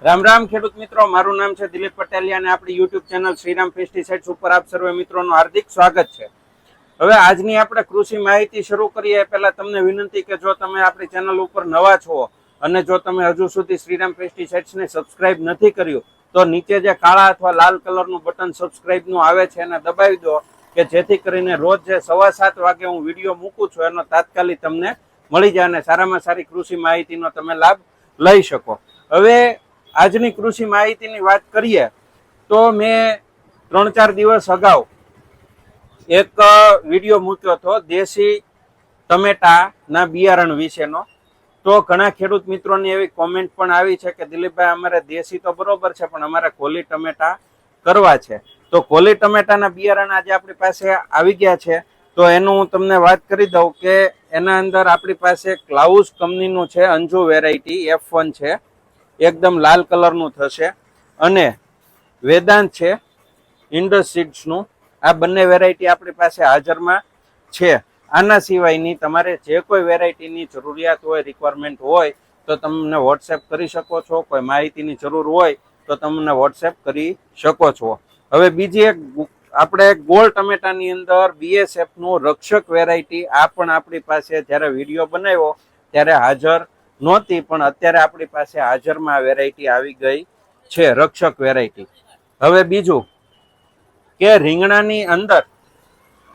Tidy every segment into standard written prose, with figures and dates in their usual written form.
રામ રામ ખેડૂત મિત્રો, મારું નામ છે દિલીપ પટેલિયા અને આપણી યુટ્યુબ ચેનલ શ્રીરામ પેસ્ટિસાઇડ્સ ઉપર આપ સર્વે મિત્રોનું હાર્દિક સ્વાગત છે. હવે આજની આપણે કૃષિ માહિતી શરૂ કરીએ એ પહેલા તમને વિનંતી કે જો તમે આપણી ચેનલ ઉપર નવા છો અને જો તમે હજુ સુધી શ્રીરામ પેસ્ટિસાઇડ્સને સબસ્ક્રાઇબ નથી કર્યું તો નીચે જે કાળા અથવા લાલ કલરનું બટન સબસ્ક્રાઇબનું આવે છે એને દબાવી દો કે જેથી કરીને રોજ જે 7:15 વાગે હું વિડીયો મૂકું છું એનો તાત્કાલિક તમને મળી જાય અને સારામાં સારી કૃષિ માહિતીનો તમે લાભ લઈ શકો. હવે આજની કૃષિ માહિતીની વાત કરીએ તો મેં 3-4 દિવસ અગાઉ એક વિડીયો મૂક્યો હતો દેશી ટમેટાના બિયારણ વિશેનો. તો ઘણા ખેડૂત મિત્રોની એવી કોમેન્ટ પણ આવી છે કે દિલીપભાઈ અમારે દેશી તો બરોબર છે પણ અમારે કોલી ટમેટા કરવા છે. તો કોલી ટમેટાના બિયારણ આજે આપણી પાસે આવી ગયા છે. તો એનું હું તમને વાત કરી દઉં કે એના અંદર આપણી પાસે ક્લાઉસ કંપનીનું છે, અંજુ વેરાયટી F1 છે, એકદમ લાલ કલરનું થશે, અને વેદાંત છે ઇન્ડસસીડ્સનું. આ બંને વેરાયટી આપણી પાસે હાજરમાં છે. આના સિવાયની તમારે જે કોઈ વેરાયટીની જરૂરિયાત હોય, રિક્વાયરમેન્ટ હોય તો તમને વોટ્સએપ કરી શકો છો. કોઈ માહિતીની જરૂર હોય તો તમને વોટ્સએપ કરી શકો છો. હવે બીજી એક આપણે ગોળ ટમેટાની અંદર BSFનું રક્ષક વેરાયટી, આ પણ આપણી પાસે જ્યારે વિડીયો બનાવ્યો ત્યારે હાજર નહોતી પણ અત્યારે આપણી પાસે હાજરમાં આ વેરાયટી આવી ગઈ છે, રક્ષક વેરાયટી. હવે બીજું કે રીંગણાની અંદર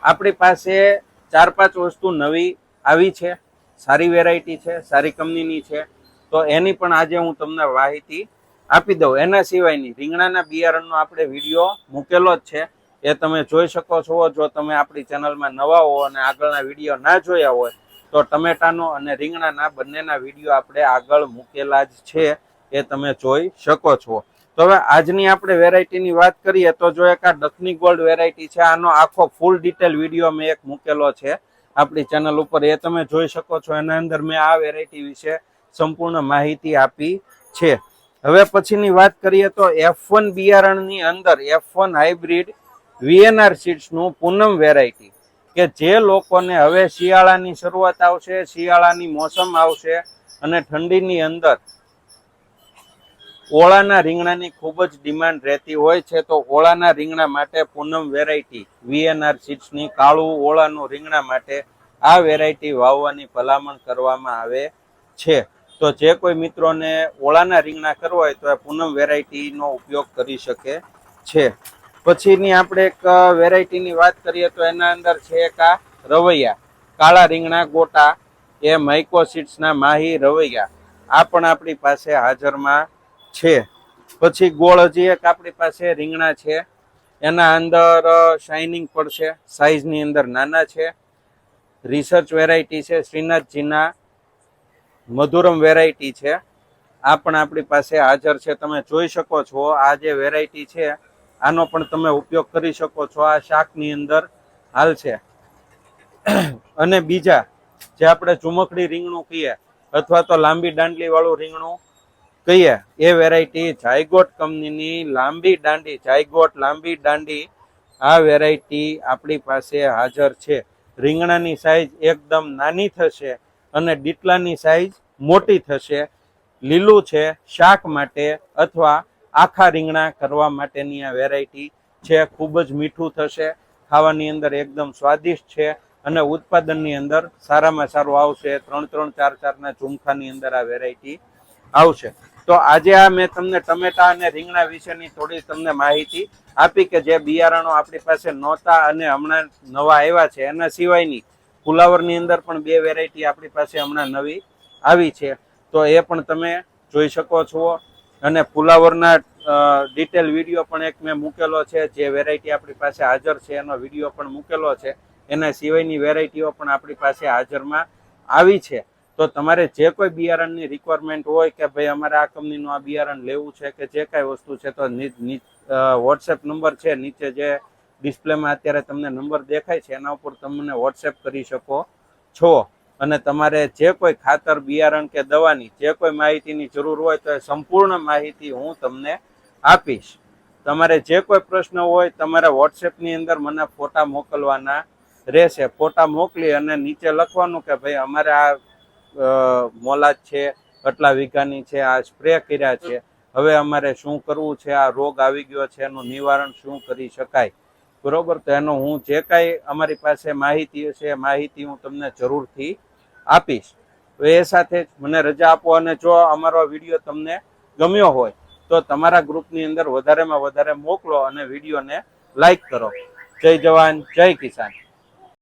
આપણી પાસે 4-5 વસ્તુ નવી આવી છે, સારી વેરાયટી છે, સારી કંપનીની છે. તો એની પણ આજે હું તમને માહિતી આપી દઉં. એના સિવાયની રીંગણાના બિયારણનો આપણે વિડીયો મૂકેલો જ છે, એ તમે જોઈ શકો છો. જો તમે આપણી ચેનલમાં નવા હો અને આગળના વિડીયો ના જોયા હોય તો ટમેટાનો અને રીંગણાના બંનેના વિડીયો આપણે આગળ મૂકેલા જ છે, એ તમે જોઈ શકો છો. તો હવે આજની આપણે વેરાયટીની વાત કરીએ તો જો એક આ દખની ગોલ્ડ વેરાયટી છે, આનો આખો ફૂલ ડિટેલ વિડીયો મેં એક મૂકેલો છે આપણી ચેનલ ઉપર, એ તમે જોઈ શકો છો. એના અંદર મેં આ વેરાયટી વિશે સંપૂર્ણ માહિતી આપી છે. હવે પછીની વાત કરીએ તો F1 બિયારણની અંદર F1 હાઇબ્રિડ VNR સીડ્સનું પૂનમ વેરાયટી, કે જે લોકોને હવે શિયાળાની શરૂઆત આવશે, શિયાળાની મોસમ આવશે અને ઠંડીની અંદર ઓળાના રીંગણાની ખૂબ જ ડિમાન્ડ રહેતી હોય છે. તો ઓળાના રીંગણા માટે પૂનમ વેરાયટી VNR સીડ્સની કાળું ઓળાનું રીંગણા માટે આ વેરાયટી વાવવાની ભલામણ કરવામાં આવે છે. તો જે કોઈ મિત્રોને ઓળાના રીંગણા કરવા હોય તો એ પૂનમ વેરાયટીનો ઉપયોગ કરી શકે છે. પછીની આપણે એક વેરાયટીની વાત કરીએ તો એના અંદર છે એક આ રવૈયા કાળા રીંગણા ગોટા, એ માઇકો સીડ્સના માહી રવૈયા, આ પણ આપણી પાસે હાજરમાં છે. પછી ગોળ હજી એક આપણી પાસે રીંગણા છે, એના અંદર શાઇનિંગ પડશે, સાઈઝની અંદર નાના છે. રિસર્ચ વેરાયટી છે, શ્રીનાથજીના મધુરમ વેરાયટી છે, આ પણ આપણી પાસે હાજર છે. તમે જોઈ શકો છો આ જે વેરાયટી છે આનો પણ તમે ઉપયોગ કરી શકો છો. આ શાકની અંદર હાલ છે. અને બીજા જે આપણે ચુમકડી રીંગણું કહીએ અથવા તો લાંબી દાંડલી વાળું રીંગણું કહીએ, એ વેરાયટી જાયગોટ કંપનીની લાંબી દાંડી, જાયગોટ લાંબી દાંડી, આ વેરાયટી આપણી પાસે હાજર છે. રીંગણાની સાઈઝ એકદમ નાની થશે અને ડીટલાની સાઈઝ મોટી થશે. લીલું છે શાક માટે અથવા આખા રીંગણા કરવા માટેની આ વેરાયટી છે. ખૂબ જ મીઠું થશે, ખાવાની અંદર એકદમ સ્વાદિષ્ટ છે અને ઉત્પાદનની અંદર સારામાં સારું આવશે. 3-3, 4-4ના ઝુમખાની અંદર આ વેરાયટી આવશે. તો આજે આ મેં તમને ટમેટા અને રીંગણા વિશેની થોડી તમને માહિતી આપી કે જે બિયારણો આપણી પાસે નહોતા અને હમણાં નવા આવ્યા છે. એના સિવાયની ફુલાવરની અંદર પણ 2 વેરાયટી આપણી પાસે હમણાં નવી આવી છે, તો એ પણ તમે જોઈ શકો છો. અને ફુલાવરના ડિટેલ વિડીયો પણ એક મેં મૂકેલો છે, જે વેરાયટી આપણી પાસે હાજર છે એનો વિડીયો પણ મૂકેલો છે. એના સિવાયની વેરાયટીઓ પણ આપણી પાસે હાજરમાં આવી છે. તો તમારે જે કોઈ બિયારણની રિક્વાયરમેન્ટ હોય કે ભાઈ અમારે આ કંપનીનું આ બિયારણ લેવું છે કે જે કાંઈ વસ્તુ છે, તો વોટ્સએપ નંબર છે નીચે જે ડિસ્પ્લેમાં અત્યારે તમને નંબર દેખાય છે એના ઉપર તમને વોટ્સએપ કરી શકો છો. અને તમારે જે કોઈ ખાતર, બિયારણ કે દવાની જે કોઈ માહિતીની જરૂર હોય તો એ સંપૂર્ણ માહિતી હું તમને આપીશ. તમારે જે કોઈ પ્રશ્ન હોય તમારે વોટ્સએપની અંદર મને ફોટા મોકલવાના રહેશે. ફોટા મોકલી અને નીચે લખવાનું કે ભાઈ અમારે આ મોલાદ છે, આટલા વીઘાની છે, આ સ્પ્રે કર્યા છે. હવે અમારે શું કરવું છે, આ રોગ આવી ગયો છે એનું નિવારણ શું કરી શકાય, બરોબર. તો એનો હું જે કાંઈ અમારી પાસે માહિતી હશે એ માહિતી હું તમને જરૂરથી આપીશ. તો એ સાથે જ મને રજા આપો, અને જો અમારો વિડીયો તમને ગમ્યો હોય તો તમારા ગ્રુપની અંદર વધારેમાં વધારે મોકલો અને વિડીયોને લાઈક કરો. જય જવાન, જય કિસાન.